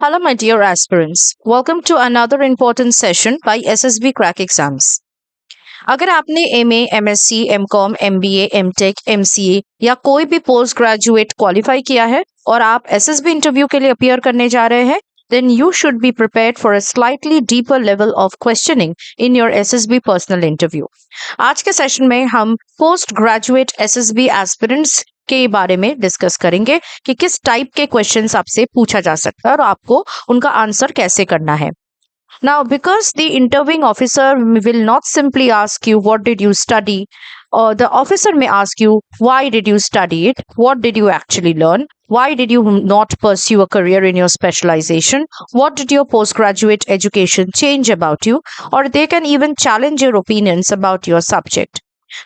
Hello, my dear aspirants. Welcome to another important session by SSB Crack Exams. अगर आपने MA, MSc, MCom, MBA, MTech, MCA या कोई भी post graduate qualify किया है और आप एसएसबी इंटरव्यू के लिए अपीयर करने जा रहे हैं, then you should be prepared for a slightly deeper level of questioning in your SSB personal interview. आज के सेशन में हम पोस्ट ग्रेजुएट एसएसबी एस्पिरेंट्स के बारे में डिस्कस करेंगे कि किस टाइप के क्वेश्चंस आपसे पूछा जा सकता है और आपको उनका आंसर कैसे करना है. Now, because the interviewing officer will not simply ask you what did you study, or the officer may ask you why did you study it, what did you actually learn, why did you not pursue a career in your specialization, what did your postgraduate education change about you, or they can even challenge your opinions about your subject.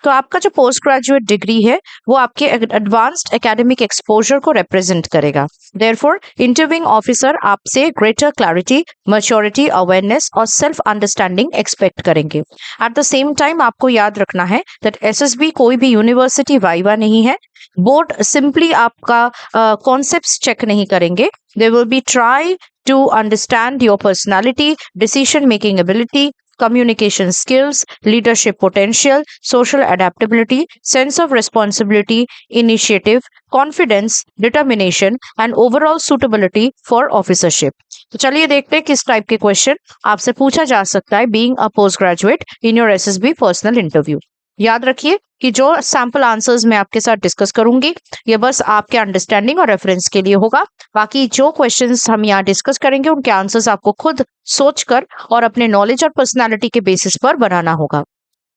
तो आपका जो post graduate degree है वो आपके advanced academic exposure को represent करेगा. Therefore interviewing officer आपसे greater clarity, maturity, awareness और सेल्फ अंडरस्टैंडिंग एक्सपेक्ट करेंगे. एट द सेम टाइम आपको याद रखना है दैट एसएसबी कोई भी यूनिवर्सिटी वाइवा नहीं है. बोर्ड सिंपली आपका कॉन्सेप्ट्स चेक नहीं करेंगे. They will be try to understand your personality, decision making ability, communication skills, leadership potential, social adaptability, sense of responsibility, initiative, confidence, determination, and overall suitability for officership. तो चलिए देखते हैं किस type के question आपसे पूछा जा सकता है being a post graduate in your SSB personal interview. याद रखिए कि जो सैंपल आंसर्स मैं आपके साथ डिस्कस करूंगी ये बस आपके अंडरस्टैंडिंग और रेफरेंस के लिए होगा. बाकी जो क्वेश्चंस हम यहाँ डिस्कस करेंगे उनके आंसर्स आपको खुद सोचकर और अपने नॉलेज और पर्सनालिटी के बेसिस पर बनाना होगा.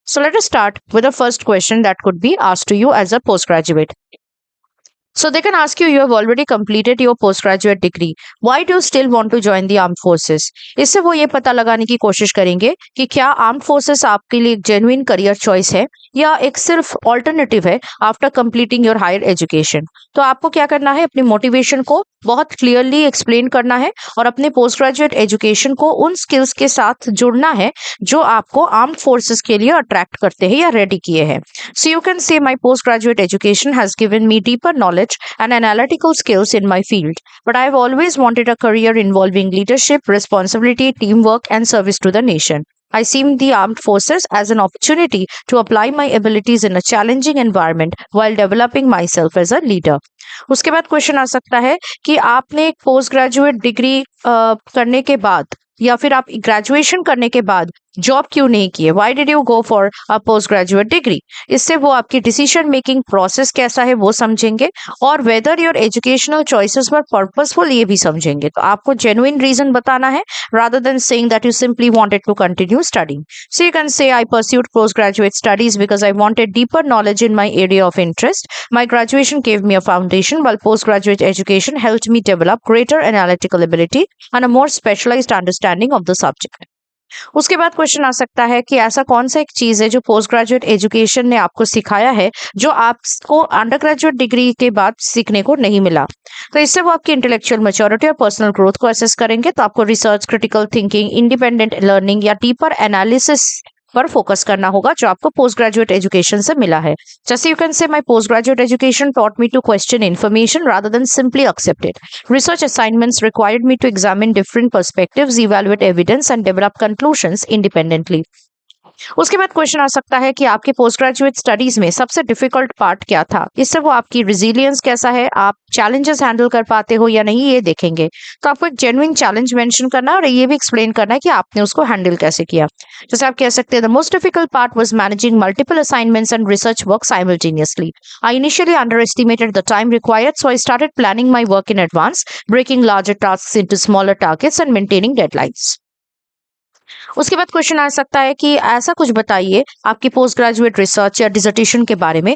So let us start with the first question that could be asked to you as a post graduate. So they can ask you have already completed your postgraduate degree. Why do you still want to join the armed forces? इससे वो ये पता लगाने की कोशिश करेंगे कि क्या आर्म्ड फोर्सेस आपके लिए एक जेन्युइन करियर चॉइस है या एक सिर्फ ऑल्टरनेटिव है after completing your higher education. तो आपको क्या करना है, अपनी मोटिवेशन को बहुत क्लियरली एक्सप्लेन करना है और अपने पोस्ट ग्रेजुएट एजुकेशन को उन स्किल्स के साथ जुड़ना है जो आपको आर्म्ड फोर्सेस के लिए अट्रैक्ट करते हैं या रेडी किए हैं. सो you can say my post graduate education has given me deeper knowledge and analytical skills in my field, but I have always wanted a career involving leadership, responsibility, teamwork, and service to the nation. I see the armed forces as an opportunity to apply my abilities in a challenging environment while developing myself as a leader. उसके बाद question आ सकता है कि आपने एक post graduate degree करने के बाद या फिर आप ग्रेजुएशन करने के बाद जॉब क्यों नहीं किए. Why did you go for a post graduate degree. इससे वो आपकी डिसीजन मेकिंग प्रोसेस कैसा है वो समझेंगे और whether your educational choices were purposeful ये भी समझेंगे. तो आपको जेन्युइन रीजन बताना है rather than saying that you simply wanted to continue studying. So you can say I pursued postgraduate studies because I wanted deeper knowledge in my area of interest. My graduation gave me a foundation while postgraduate education helped me develop greater analytical ability and a more specialized understanding of the subject. उसके बाद question आ सकता है कि ऐसा कौन सा एक चीज है जो पोस्ट ग्रेजुएट एजुकेशन ने आपको सिखाया है जो आपको अंडर ग्रेजुएट डिग्री के बाद सीखने को नहीं मिला. तो इससे वो आपकी इंटेलेक्चुअल मैच्योरिटी और पर्सनल ग्रोथ को असेस करेंगे. तो आपको research, critical thinking, independent learning या डीपर एनालिसिस पर फोकस करना होगा जो आपको पोस्ट ग्रेजुएट एजुकेशन से मिला है. जैसे you can say my post graduate education taught me to question information rather than simply accept it. Research assignments required me to examine different perspectives, evaluate evidence and develop conclusions independently. उसके बाद question आ सकता है कि आपके post graduate studies में सबसे difficult part क्या था. इससे वो आपकी रिजिलियंस कैसा है, आप चैलेंजेस हैंडल कर पाते हो या नहीं ये देखेंगे. तो आपको एक जेन्युइन चैलेंज मेंशन करना है और ये भी एक्सप्लेन करना है कि आपने उसको हैंडल कैसे किया. जैसे आप कह सकते हैं the most difficult part was managing multiple assignments and research work simultaneously. I initially underestimated the time required, so I started planning my work in advance, breaking larger tasks into smaller targets and maintaining deadlines. उसके बाद question आ सकता है कि ऐसा कुछ बताइए आपकी पोस्ट ग्रेजुएट रिसर्च या डिसर्टेशन के बारे में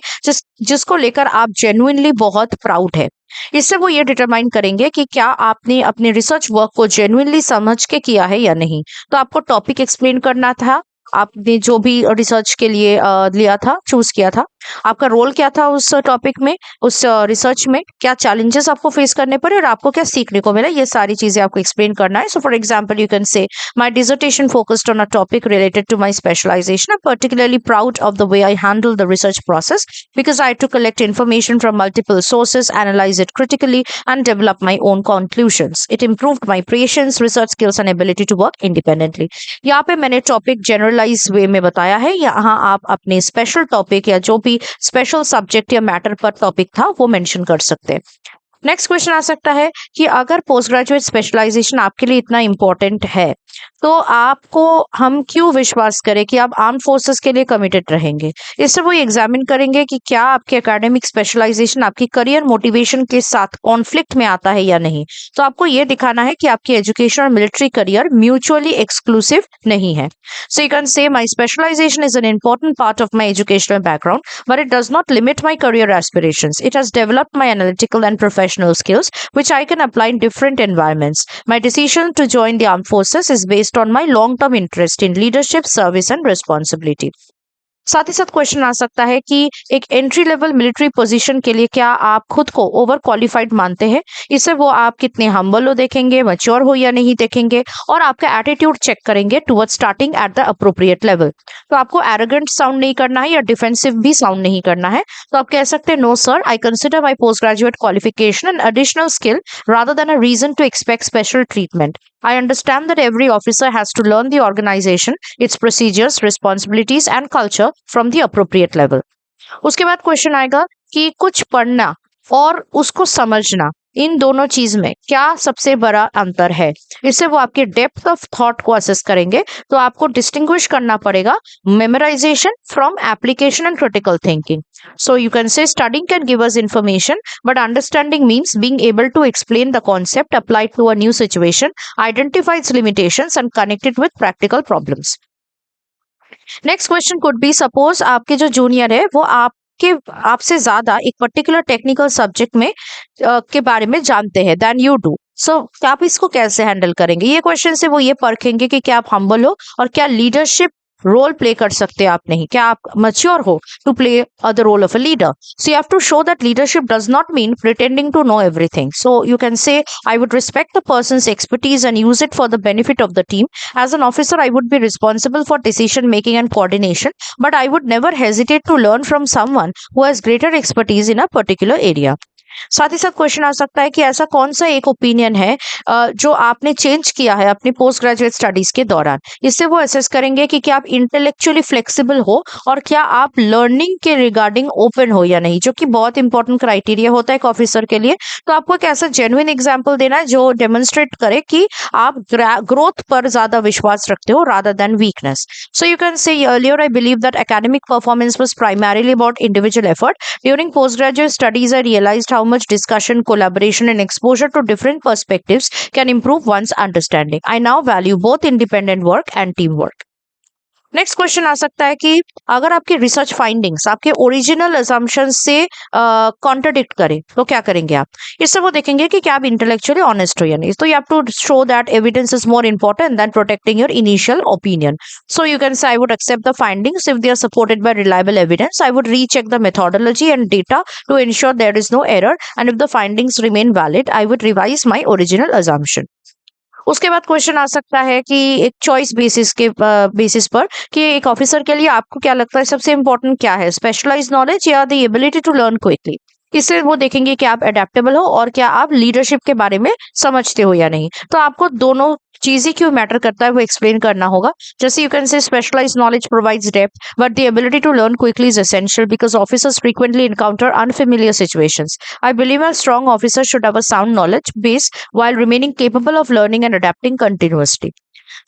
जिसको लेकर आप जेन्युइनली बहुत प्राउड है. इससे वो ये डिटरमाइन करेंगे कि क्या आपने अपने रिसर्च वर्क को जेन्युइनली समझ के किया है या नहीं. तो आपको टॉपिक एक्सप्लेन करना था, आपने जो भी रिसर्च के लिए लिया था, चूज किया था, आपका रोल क्या था उस टॉपिक में, उस रिसर्च में, क्या चैलेंजेस आपको फेस करने पड़े और आपको क्या सीखने को मिला, ये सारी चीजें आपको एक्सप्लेन करना है. So for example you can say my dissertation focused on a topic related to my specialization. I'm particularly proud of the way I handled the research process because I had to collect information from multiple sources, analyze it critically, and develop my own conclusions. It improved my patience, research skills, and ability to work independently. यहाँ पे मैंने topic generalise वे में बताया है. यहाँ आप अपने special topic या जो भी स्पेशल सब्जेक्ट या मैटर पर टॉपिक था वो मेंशन कर सकते हैं. नेक्स्ट क्वेश्चन आ सकता है कि अगर पोस्ट ग्रेजुएट स्पेशलाइजेशन आपके लिए इतना इंपॉर्टेंट है तो आपको हम क्यों विश्वास करें कि आप आर्म फोर्सेस के लिए कमिटेड रहेंगे. इससे वो एग्जामिन करेंगे कि क्या आपके एकेडमिक स्पेशलाइजेशन आपकी करियर मोटिवेशन के साथ कॉन्फ्लिक्ट में आता है या नहीं. तो आपको ये दिखाना है कि आपकी एजुकेशन और मिलिट्री करियर म्यूचुअली एक्सक्लूसिव नहीं है. सो you can say my specialisation is an important part of my educational background, but it does not limit my career aspirations. It has developed my analytical and professional skills, which I can apply in different environments. My decision to join the armed forces is based on my long-term interest in leadership, service, and responsibility. साथ ही साथ question आ सकता है कि एक entry level military position के लिए क्या आप खुद को ओवर क्वालिफाइड मानते हैं. इससे वो आप कितने हम्बल हो देखेंगे, मैच्योर हो या नहीं देखेंगे, और आपका एटीट्यूड चेक करेंगे toward starting at the appropriate level. तो आपको एरोगेंट साउंड नहीं करना है या डिफेंसिव भी साउंड नहीं करना है. तो आप कह सकते हैं, no sir, I consider my post graduate qualification an additional skill rather than a reason to expect special treatment. I understand that every officer has to learn the organization, its procedures, responsibilities, and culture from the appropriate level. उसके बाद question आएगा कि कुछ पढ़ना और उसको समझना, इन दोनों चीज में क्या सबसे बड़ा अंतर है. इससे वो आपके डेप्थ ऑफ थॉट को असेस करेंगे. तो आपको डिस्टिंग्विश करना पड़ेगा memorisation from application and critical thinking. So you can say studying can give us information, but understanding means being able to explain the concept, apply it to a new situation, identify its limitations, and connect it with practical problems. Next question could be, suppose आपके जो junior है वो आपसे ज्यादा एक particular technical subject में के बारे में जानते हैं देन यू डू. सो आप इसको कैसे हैंडल करेंगे. ये क्वेश्चन से वो ये परखेंगे कि क्या आप हम्बल हो और क्या लीडरशिप रोल प्ले कर सकते हैं आप नहीं, क्या आप मच्योर हो to play the role of a leader. So you have to show that leadership does not mean pretending to know everything. So you can say I would respect the person's expertise and use it for the benefit of the team. As an officer, I would be responsible for decision making and coordination, but I would never hesitate to learn from someone who has greater expertise in a particular area. साथ ही साथ question आ सकता है कि ऐसा कौन सा एक ओपिनियन है जो आपने चेंज किया है अपनी पोस्ट ग्रेजुएट स्टडीज के दौरान. इससे वो असेस करेंगे कि क्या आप इंटेलेक्चुअली फ्लेक्सिबल हो और क्या आप लर्निंग के रिगार्डिंग ओपन हो या नहीं, जो कि बहुत इंपॉर्टेंट क्राइटेरिया होता है एक ऑफिसर के लिए. तो आपको एक ऐसा जेन्युइन एग्जाम्पल देना है जो डेमोन्स्ट्रेट करे कि आप ग्रोथ पर ज्यादा विश्वास रखते हो rather than weakness. So you can say earlier I believe that academic performance was primarily about individual effort. During post graduate studies I realised how much discussion, collaboration, and exposure to different perspectives can improve one's understanding. I now value both independent work and teamwork. Next question आ सकता है कि अगर आपकी research findings आपके original assumption से contradict करें तो क्या करेंगे आप. इससे वो देखेंगे कि क्या आप इंटेलेक्चुअली ऑनेस्ट हो या नहीं. तो you have to show that evidence is more important than protecting your initial opinion. So you can say I would accept the findings if they are supported by reliable evidence. I would recheck the methodology and data to ensure there is no error, and if the findings remain valid I would revise my original assumption. उसके बाद question आ सकता है कि एक choice basis पर कि एक ऑफिसर के लिए आपको क्या लगता है सबसे इंपॉर्टेंट क्या है, स्पेशलाइज्ड नॉलेज या the ability to learn quickly. इससे वो देखेंगे कि आप अडेप्टेबल हो और क्या आप लीडरशिप के बारे में समझते हो या नहीं. तो आपको दोनों चीजें क्यों मैटर करता है वो एक्सप्लेन करना होगा. जैसे you can say specialised knowledge provides depth but the ability to learn quickly is essential because officers frequently encounter unfamiliar situations. I believe a strong officer should have a sound knowledge base while remaining capable of learning and adapting continuously.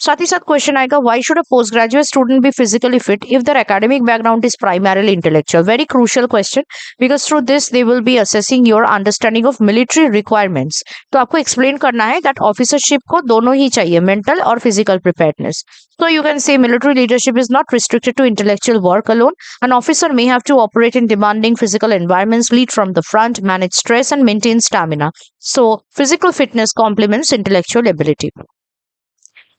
साथ ही साथ question आएगा, why should a post graduate student be physically fit if their academic background is primarily intellectual. Very crucial question because through this they will be assessing your understanding of military requirements. तो आपको explain करना है that ऑफिसरशिप को दोनों ही चाहिए, mental और physical preparedness. So you can say military leadership is not restricted to intellectual work alone. An officer may have to operate in demanding physical environments, lead from the front, manage stress, and maintain stamina. So physical fitness complements intellectual ability.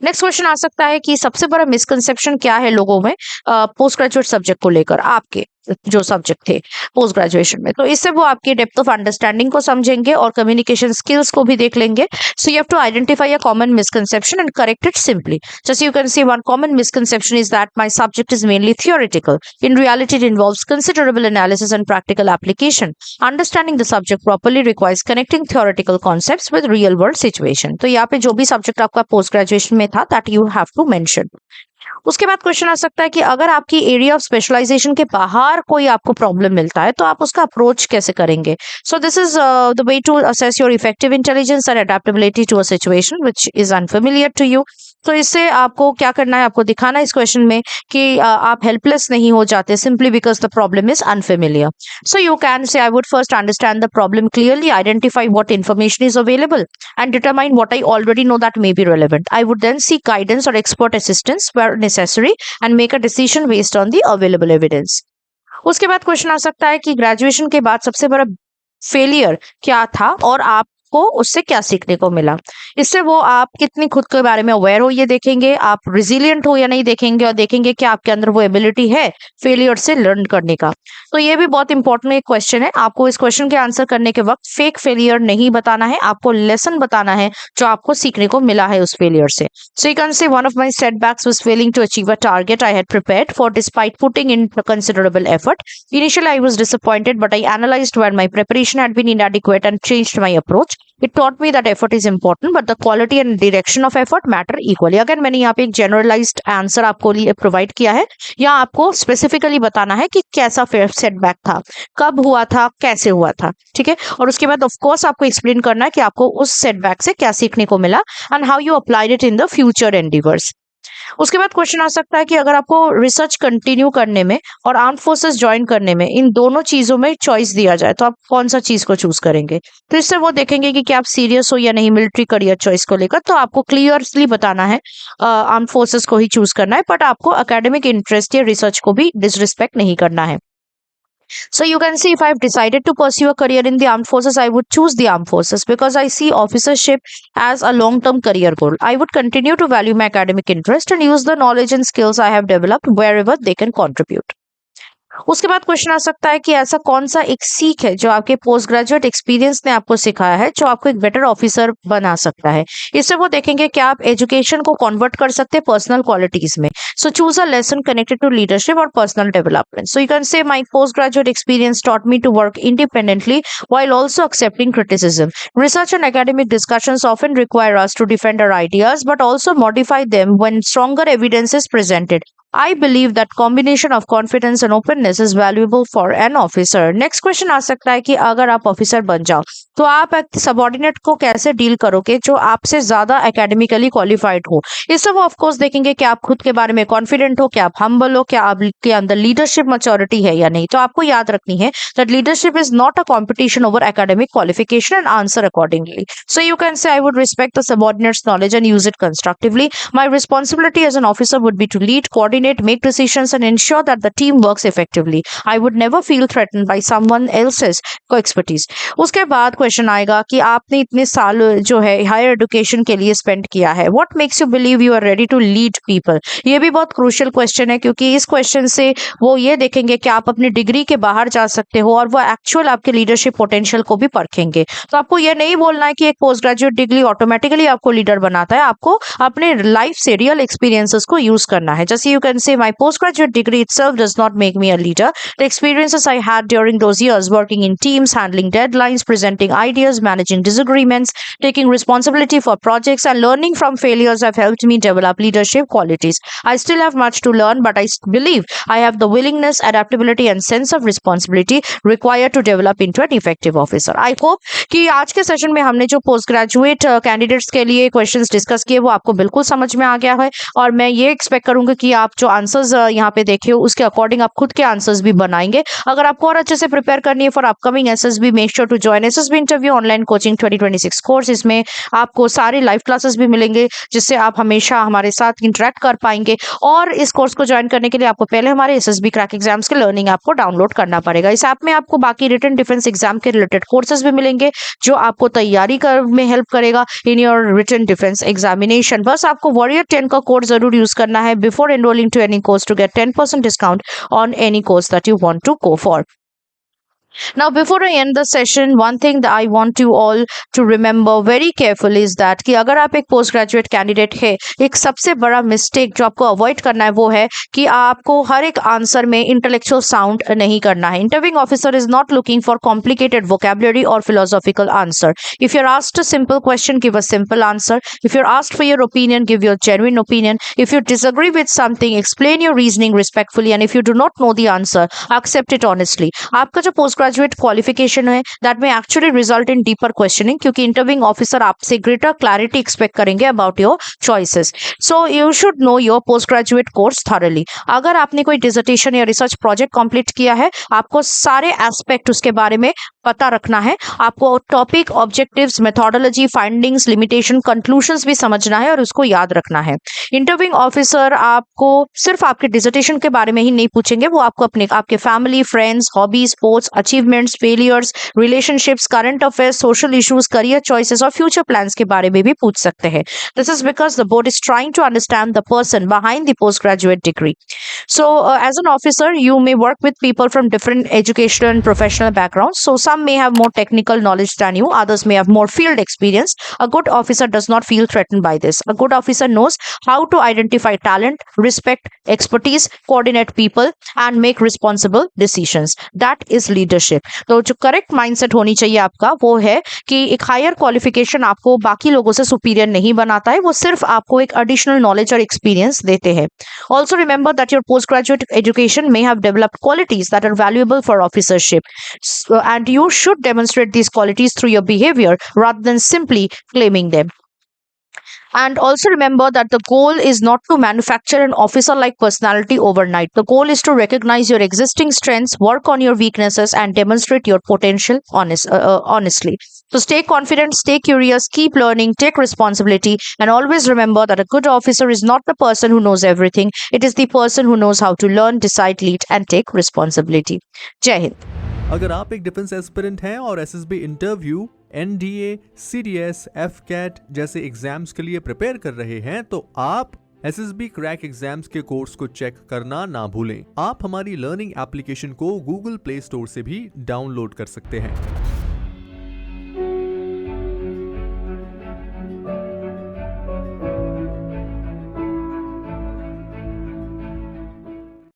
Next question आ सकता है कि सबसे बड़ा misconception क्या है लोगों में पोस्ट ग्रेजुएट सब्जेक्ट को लेकर, आपके जो सब्जेक्ट थे पोस्ट ग्रेजुएशन में। तो इससे वो आपकी डेप्थ ऑफ अंडरस्टैंडिंग को समझेंगे और कम्युनिकेशन स्किल्स को भी देख लेंगे। So you have to identify a common misconception and correct it simply. Just you can see one common misconception is that my subject is mainly theoretical. In reality, it involves considerable analysis and practical application. Understanding the subject properly requires connecting theoretical concepts with real world situation. तो यहाँ पे जो भी subject आपका post graduation में था, that you have to mention. उसके बाद क्वेश्चन आ सकता है कि अगर आपकी एरिया ऑफ स्पेशलाइजेशन के बाहर कोई आपको प्रॉब्लम मिलता है तो आप उसका अप्रोच कैसे करेंगे। So this is the way to assess your effective intelligence and adaptability to a situation which is unfamiliar to you. तो इससे आपको क्या करना है, आपको दिखाना है इस क्वेश्चन में कि आप हेल्पलेस नहीं हो जाते simply because the problem is unfamiliar. So you can say I would first understand the problem clearly, identify what information is available and determine what I already know that may be relevant. I would then seek guidance or expert assistance where necessary and make a decision based on the available evidence. उसके बाद question आ सकता है कि graduation के बाद सबसे बड़ा फेलियर क्या था और आपको उससे क्या सीखने को मिला। इससे वो आप कितनी खुद के बारे में अवेयर हो ये देखेंगे, आप रिजिलियंट हो या नहीं देखेंगे, और देखेंगे कि आपके अंदर वो एबिलिटी है फेलियर से लर्न करने का। तो ये भी बहुत इंपॉर्टेंट एक क्वेश्चन है। आपको इस क्वेश्चन के आंसर करने के वक्त फेक फेलियर नहीं बताना है, आपको लेसन बताना है जो आपको सीखने को मिला है उस फेलियर से। So you can say one of my setbacks was failing to achieve a target I had prepared for despite putting in considerable effort. Initially I was disappointed, but I analyzed where my preparation had been inadequate and changed my approach. It taught me that effort is important, but the quality and direction of effort matter equally. अगर मैंने यहाँ पे एक generalized answer आपको लिए provide किया है, या आपको स्पेसिफिकली बताना है कि कैसा सेटबैक था, कब हुआ था, कैसे हुआ था, ठीक है। और उसके बाद ऑफ कोर्स आपको एक्सप्लेन करना है कि आपको उस सेटबैक से क्या सीखने को मिला and how you applied it in the future endeavours. उसके बाद क्वेश्चन आ सकता है कि अगर आपको रिसर्च कंटिन्यू करने में और आर्म्ड फोर्सेस ज्वाइन करने में, इन दोनों चीजों में चॉइस दिया जाए तो आप कौन सा चीज को चूज करेंगे। तो इससे वो देखेंगे कि क्या आप सीरियस हो या नहीं मिलिट्री करियर चॉइस को लेकर। तो आपको क्लियरली बताना है आर्म्ड फोर्सेस को ही चूज करना है, बट आपको एकेडमिक इंटरेस्ट या रिसर्च को भी डिसरिस्पेक्ट नहीं करना है। So you can see if I've decided to pursue a career in the armed forces, I would choose the armed forces because I see officership as a long-term career goal. I would continue to value my academic interest and use the knowledge and skills I have developed wherever they can contribute. उसके बाद question आ सकता है कि ऐसा कौन सा एक सीख है जो आपके पोस्ट ग्रेजुएट एक्सपीरियंस ने आपको सिखाया है जो आपको एक बेटर ऑफिसर बना सकता है। इससे वो देखेंगे कि आप एजुकेशन को कन्वर्ट कर सकते हैं पर्सनल क्वालिटीज में। So choose a lesson connected to leadership और personal development. So you can say my post graduate experience taught me to work independently while also accepting criticism. Research and academic discussions often require us to defend our ideas but also modify them when stronger evidence is presented. I believe that combination of confidence and openness is valuable for an officer. Next question आ सकता है कि अगर आप officer बन जाओ तो आप एक सबऑर्डिनेट को कैसे डील करोगे जो आपसे ज्यादा एकेडमिकली क्वालिफाइड हो। इससे वो ऑफकोर्स देखेंगे कि आप खुद के बारे में कॉन्फिडेंट हो, क्या आप हम्बल हो, क्या आपके अंदर लीडरशिप मैच्योरिटी है या नहीं। तो आपको याद रखनी है that leadership is not a competition over academic qualification and answer accordingly. So you can say I would respect the subordinates knowledge and use it constructively. My responsibility as an officer would be to lead, coordinate, make decisions and ensure that the team works effectively. I would never feel threatened by someone else's expertise. उसके बाद question आएगा कि आपने इतने साल जो है higher education के लिए स्पेंड किया है, what makes you believe you are ready to lead people? ये भी बहुत क्रूशियल क्वेश्चन है क्योंकि इस क्वेश्चन से वो ये देखेंगे कि आप अपनी डिग्री के बाहर जा सकते हो और वो एक्चुअल आपके लीडरशिप पोटेंशियल को भी परखेंगे। तो आपको ये नहीं बोलना है कि एक पोस्ट ग्रेजुएट डिग्री ऑटोमेटिकली आपको लीडर बनाता है, आपको अपने लाइफ से रियल एक्सपीरियंसेस को यूज करना है। जैसे you can say my postgraduate degree itself does not make me a leader. The experiences I had during those years working in teams, handling deadlines, presenting ideas, managing disagreements, taking responsibility for projects and learning from failures have helped me develop leadership qualities. I still have much to learn, but I believe I have the willingness, adaptability and sense of responsibility required to develop into an effective officer. I hope कि आज के session में हमने जो post graduate candidates के लिए questions discuss किए वो आपको बिल्कुल समझ में आ गया है और मैं ये एक्सपेक्ट करूंगी कि आप जो आंसर्स यहाँ पे देखे हो उसके अकॉर्डिंग आप खुद के आंसर्स भी बनाएंगे। अगर आपको और अच्छे से प्रिपेयर करनी है for upcoming SSB, make sure to join SSB interview online coaching 2026 course. इसमें आपको सारे लाइव क्लासेस भी मिलेंगे जिससे आप हमेशा हमारे साथ इंटरेक्ट कर पाएंगे। और इस कोर्स को ज्वाइन करने के लिए आपको पहले हमारे एसएसबी क्रैक एग्जाम्स के लर्निंग ऐप को डाउनलोड करना पड़ेगा। इस ऐप में आपको बाकी रिटन डिफेंस एग्जाम के रिलेटेड कोर्सेज भी मिलेंगे जो आपको तैयारी कर में हेल्प करेगा in your written defence examination. बस आपको वॉरियर 10 का कोड जरूर यूज करना है before enrolling to any course to get 10% discount on any course that you want to go for. Now, before I end the session, one thing that I want you all to remember very carefully is that कि अगर आप एक post graduate candidate है, एक सबसे बड़ा mistake जो आपको अवॉइड करना है वो है कि आपको हर एक आंसर में इंटेलेक्चुअल साउंड नहीं करना है। Interviewing officer is not looking for complicated vocabulary और philosophical answer. If you are asked a simple question, give a simple answer. If you are asked for your opinion, give your genuine opinion. If you disagree with something, explain your reasoning respectfully, and if you do not know the answer, accept it honestly. आपका जो post graduate qualification है that में actually result in deeper questioning, क्योंकि interviewing officer आपसे greater clarity expect करेंगे about your choices. So you should know your post graduate course thoroughly. अगर आपने कोई डिसर्टेशन या रिसर्च प्रोजेक्ट कंप्लीट किया है, आपको सारे एस्पेक्ट उसके बारे में पता रखना है। आपको topic, objectives, methodology, findings, limitation, conclusions भी समझना है और उसको याद रखना है। इंटरव्यूइंग ऑफिसर आपको सिर्फ आपके डिसर्टेशन के बारे में ही नहीं पूछेंगे, वो आपको आपके family, friends, hobbies, sports, achievements, failures, relationships, current affairs, social issues, career choices और फ्यूचर प्लान्स के बारे में भी पूछ सकते हैं। This is because the board is trying to understand the person behind the post graduate degree. So, as an officer, you may work with people from different educational and professional backgrounds. So, some may have more technical knowledge than you, others may have more field experience. A good officer does not feel threatened by this. A good officer knows how to identify talent, respect expertise, coordinate people, and make responsible decisions. That is leadership. तो जो correct mindset होनी चाहिए आपका वो है कि एक higher qualification आपको बाकी लोगों से superior नहीं बनाता है, वो सिर्फ आपको एक additional knowledge और experience देते हैं। Also remember that your postgraduate education may have developed qualities that are valuable for officership, and you should demonstrate these qualities through your behavior rather than simply claiming them. And also remember that the goal is not to manufacture an officer-like personality overnight. The goal is to recognize your existing strengths, work on your weaknesses, and demonstrate your potential honestly. So stay confident, stay curious, keep learning, take responsibility, and always remember that a good officer is not the person who knows everything. It is the person who knows how to learn, decide, lead, and take responsibility. Jai Hind. अगर आप एक defence aspirant हैं और SSB interview, NDA, CDS, AFCAT जैसे exams के लिए prepare कर रहे हैं तो आप एसएसबी क्रैक एग्जाम्स के कोर्स को चेक करना ना भूलें। आप हमारी लर्निंग एप्लीकेशन को गूगल प्ले स्टोर से भी डाउनलोड कर सकते हैं।